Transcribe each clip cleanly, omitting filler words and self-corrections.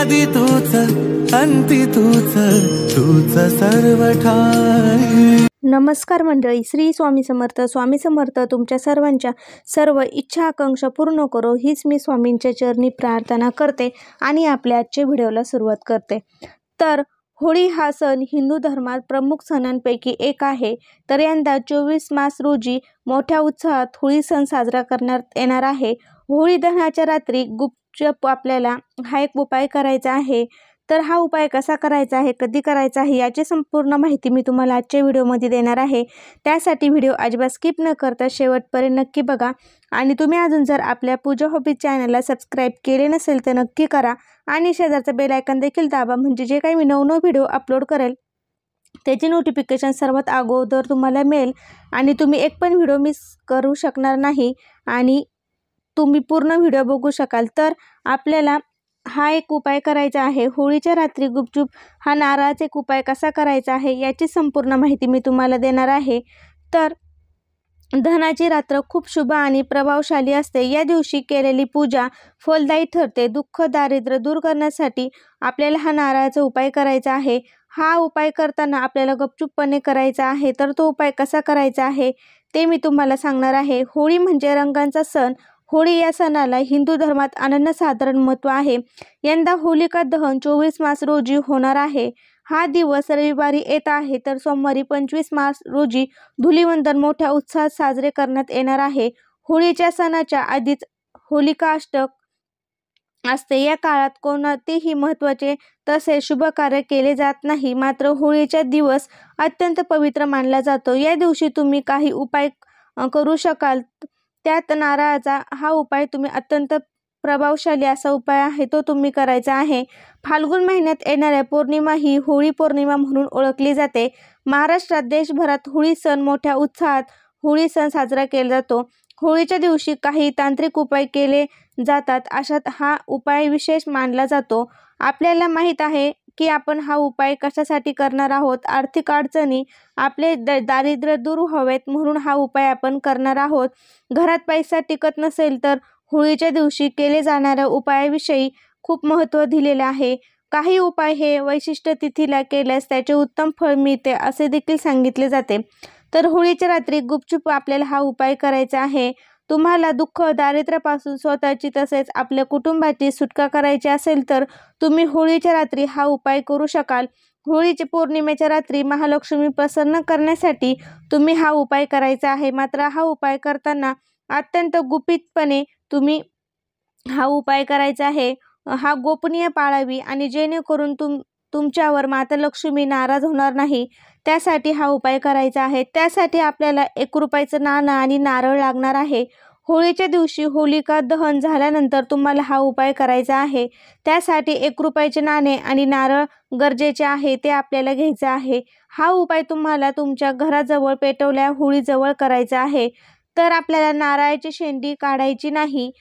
आदि तूच अंती तूच, तूच सर्व ठाई। नमस्कार मंडळी, श्री स्वामी समर्थ। स्वामी समर्थ तुमच्या सर्वांच्या सर्व इच्छा आकांक्षा पूर्ण करो, हीच मी स्वामींच्या चरणी प्रार्थना करते आणि आपल्या आजच्या व्हिडिओला सुरुवात करते। तर होळी हा सण हिंदू धर्मात प्रमुख सणांपैकी एक आहे। तर यंदा 24 मार्च रोजी मोठ्या उत्साहात होळी सण साजरा करण्यात येणार आहे। होळी दहनाच्या रात्री गुपचूप आपल्याला हा एक उपाय करायचा आहे। तर हा उपाय कसा करायचा आहे, कधी करायचा आहे, याची संपूर्ण माहिती मी तुम्हाला आजच्या व्हिडिओमध्ये देणार आहे। त्यासाठी व्हिडिओ अजिबात स्किप न करता शेवटपर्यंत नक्की बघा। आणि तुम्ही अजून जर आपल्या पूजा हॉबी चॅनलला सबस्क्राईब केले नसेल तर नक्की करा आणि शेजारचा बेल आयकॉन देखील दाबा, म्हणजे जे काही मी नवनवीन व्हिडिओ अपलोड करेल त्याची नोटिफिकेशन सर्वात अगोदर तुम्हाला मिळेल आणि तुम्ही एक पण व्हिडिओ मिस करू शकणार नाही आणि तुम्ही पूर्ण व्हिडिओ बघू शकाल। तर आपल्याला हा एक उपाय करायचा आहे। होळीच्या रात्री गुपचूप हा नारळाचा एक उपाय कसा करायचा आहे याची संपूर्ण माहिती मी तुम्हाला देणार आहे। तर धनाची रात्र खूप शुभ आणि प्रभावशाली असते। या दिवशी केलेली पूजा फलदायी ठरते। दुःख दारिद्र्य दूर करण्यासाठी आपल्याला हा नारळाचा उपाय करायचा आहे। हा उपाय करताना आपल्याला गपचूपपणे करायचा आहे। तर तो उपाय कसा करायचा आहे ते मी तुम्हाला सांगणार आहे। होळी म्हणजे रंगांचा सण। होळी या सणाला हिंदू धर्मात अनन्यसाधारण महत्त्व आहे। यंदा होलिका दहन 24 मार्च रोजी होणार आहे। हा दिवस रविवारी येत आहे, तर सोमवारी 25 मार्च रोजी धुलिवंदन मोठ्या उत्साहात साजरे करण्यात येणार आहे। होळीच्या सणाच्या आधीच होलिकाष्टक असते। या काळात कोणतेही महत्त्वाचे तसे शुभ कार्य केले जात नाही, मात्र होळीचा दिवस अत्यंत पवित्र मानला जातो। या दिवशी तुम्ही काही उपाय करू शकाल, त्यात नारळाचा हा उपाय तुम्ही अत्यंत प्रभावशाली असा उपाय आहे तो तुम्ही करायचा आहे। फाल्गुन महिन्यात येणाऱ्या पौर्णिमा ही होळी पौर्णिमा म्हणून ओळखली जाते। महाराष्ट्रात देशभरात होळी सण मोठ्या उत्साहात होळी सण साजरा केला जातो। होळीच्या दिवशी काही तांत्रिक उपाय केले जातात, अशात हा उपाय विशेष मानला जातो। आपल्याला माहीत आहे की आपण हा उपाय कशासाठी करणार आहोत। आर्थिक अडचणी, आपले दारिद्र्य दूर व्हावेत म्हणून हा उपाय आपण करणार आहोत। घरात पैसा टिकत नसेल तर होळीच्या दिवशी केले जाणाऱ्या उपायाविषयी खूप महत्त्व दिलेले आहे। काही उपाय हे वैशिष्ट्य तिथीला केल्यास त्याचे उत्तम फळ मिळते असे देखील सांगितले जाते। तर होळीच्या रात्री गुपचूप आपल्याला हा उपाय करायचा आहे। तुम्हाला दुःख दारिद्र्यापासून स्वतःची तसेच आपल्या कुटुंबाची सुटका करायची असेल तर तुम्ही होळीच्या रात्री हा उपाय करू शकाल। होळीच्या पौर्णिमेच्या रात्री महालक्ष्मी प्रसन्न करण्यासाठी तुम्ही हा उपाय करायचा आहे, मात्र हा उपाय करताना अत्यंत गुपितपणे तुम्ही हा उपाय करायचा आहे। हा गोपनीय पाळावी आणि जेणेकरून तुमच्यावर माता लक्ष्मी नाराज होणार नाही, त्यासाठी हा उपाय करायचा आहे। त्यासाठी आपल्याला 1 रुपयाचं नाणं आणि नारळ लागणार आहे। होळीच्या दिवशी होलिका दहन झाल्यानंतर तुम्हाला हा उपाय करायचा आहे। त्यासाठी 1 रुपयाचे नाणे आणि नारळ गरजेचे आहे, ते आपल्याला घ्यायचं आहे। हा उपाय तुम्हाला तुमच्या घराजवळ पेटवल्या होळीजवळ करायचा आहे। तर आपल्याला नारळाची शेंडी काढायची नाही।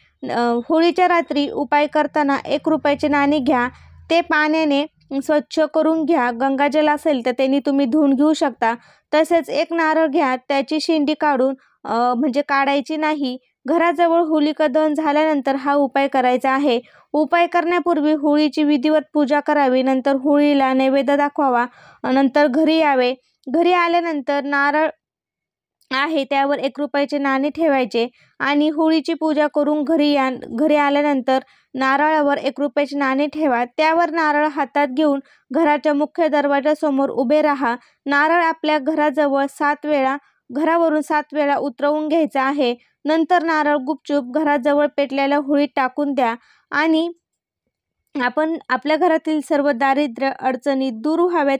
होळीच्या रात्री उपाय करताना 1 रुपयाचे नाणे घ्या, ते पाण्याने स्वच्छ करून घ्या। गंगाजल असेल तर त्यांनी तुम्ही धुवून घेऊ शकता। तसेच 1 नारळ घ्या, त्याची शेंडी काढून म्हणजे काढायची नाही। घराजवळ होलिका दहन झाल्यानंतर हा उपाय करायचा आहे। उपाय करण्यापूर्वी होळीची विधिवत पूजा करावी, नंतर होळीला नैवेद्य दाखवावा, नंतर घरी यावे। घरी आल्यानंतर नारळ आहे त्यावर 1 रुपयाचे नाणे ठेवायचे आणि होळीची पूजा करून घरी आल्यानंतर नारळावर 1 रुपयाचे नाणे ठेवा। त्यावर नारळ हातात घेऊन घराच्या मुख्य दरवाजासमोर उभे राहा। नारळ आपल्या घरावरून 7 वेळा उतरवून घ्यायचा आहे। नंतर नारळ गुपचूप घराजवळ पेटलेल्या होळीत टाकून द्या आणि आपण आपल्या घरातील सर्व दारिद्र्य अडचणी दूर व्हाव्यात,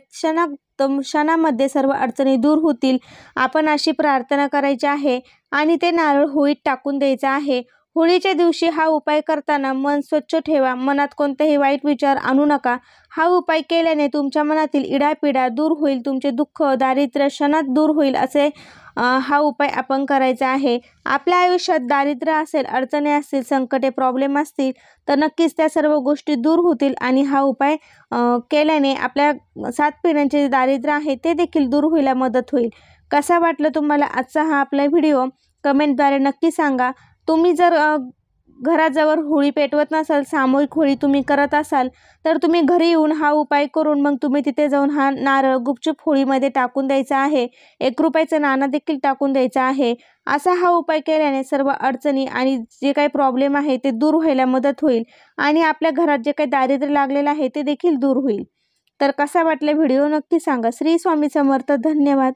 क्षणामध्ये सर्व अडचणी दूर होतील, आपण अशी प्रार्थना करायची आहे आणि ते नारळ होळीत टाकून द्यायचं आहे। होळीच्या दिवशी हा उपाय करताना मन स्वच्छ ठेवा, मनात कोणतेही वाईट विचार आणू नका। हा उपाय केल्याने तुमच्या मनातील इडापिडा दूर होईल, तुमचे दुःख दारिद्र्य क्षणात दूर होईल असे हा उपाय आपण करायचा आहे। आपल्या आयुष्यात दारिद्र्य असेल, अडचणी असतील, संकटे प्रॉब्लेम असतील तर नक्कीच त्या सर्व गोष्टी दूर होतील आणि हा उपाय केल्याने आपल्या 7 पिढ्यांचे दारिद्र्य आहे ते देखील दूर व्हायला मदत होईल। कसा वाटलं तुम्हाला आजचा हा आपला व्हिडिओ कमेंटद्वारे नक्की सांगा। तुम्ही जर घराजवळ होळी पेटवत नसाल, सामूहिक होळी तुम्ही करत असाल, तर तुम्ही घरी येऊन हा उपाय करून मग तुम्ही तिथे जाऊन हा नारळ गुपचूप होळीमध्ये टाकून द्यायचा आहे. 1 रुपयाचं नाणं देखील टाकून द्यायचं आहे. असा हा उपाय केल्याने सर्व अडचणी आणि जे काही प्रॉब्लेम आहे ते दूर व्हायला मदत होईल आणि आपल्या घरात जे काही दारिद्र्य लागलेलं आहे ते देखील दूर होईल. तर कसा वाटला व्हिडिओ नक्की सांगा. श्री स्वामी समर्थ. धन्यवाद.